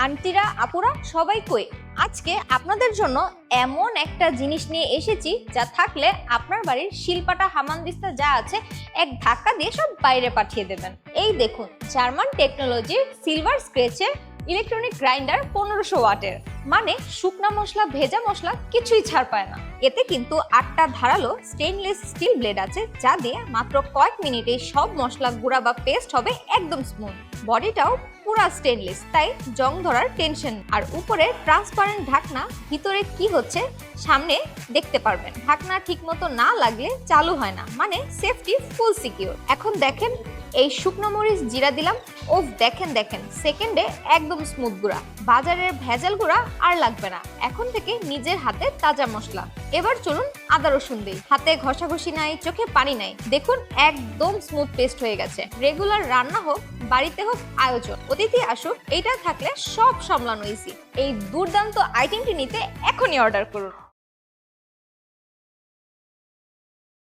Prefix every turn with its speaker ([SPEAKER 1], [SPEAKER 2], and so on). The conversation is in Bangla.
[SPEAKER 1] আন্টিরা আপুরা সবাই কই, আজকে আপনাদের জন্য এমন একটা জিনিস নিয়ে এসেছি যা থাকলে আপনার বাড়ির শিলপাটা হামানদিস্তা যা আছে এক ধাক্কা দিয়ে সব বাইরে পাঠিয়ে দেবেন। এই দেখুন, জার্মান টেকনোলজির সিলভার স্ক্র্যাচের ইলেকট্রনিক গ্রাইন্ডার 1500 ওয়াটের, মানে শুকনা মশলা ভেজা মশলা কিছুই ছাড় পায় না। এতে কিন্তু 8টা ধারালো স্টেইনলেস স্টিল ব্লেড আছে যা দিয়ে মাত্র কয়েক মিনিটে সব মশলা গুঁড়া বা পেস্ট হবে একদম স্মুথ। বডিটাও পুরা স্টেনলেস, তাই জং ধরার টেনশন। আর উপরে ট্রান্সপারেন্ট ঢাকনা, ভিতরে কি হচ্ছে সামনে দেখতে পারবেন। ঢাকনা ঠিক মতো না লাগলে চালু হয় না, মানে সেফটি ফুল সিকিউর। এখন দেখেন এই শুকনো মরিচ জিরা দিলাম, ওফ দেখেন দেখেন সেকেন্ডে একদম স্মুথ গুঁড়া। বাজারের ভেজাল গুঁড়া আর লাগবে না, এখন থেকে নিজের হাতে তাজা মশলা। এবার চলুন আদা রসুন দিই। হাতে ঘষাঘষি নাই, চোখে পানি নাই, দেখুন একদম স্মুথ পেস্ট হয়ে গেছে। রেগুলার রান্না হোক, বাড়িতে হোক আয়োজন, অতিথি আসুক, এইটা থাকলে সব সামলানো ইজি। এই দুর্দান্ত আইটেমটি নিতে এখনই অর্ডার করুন।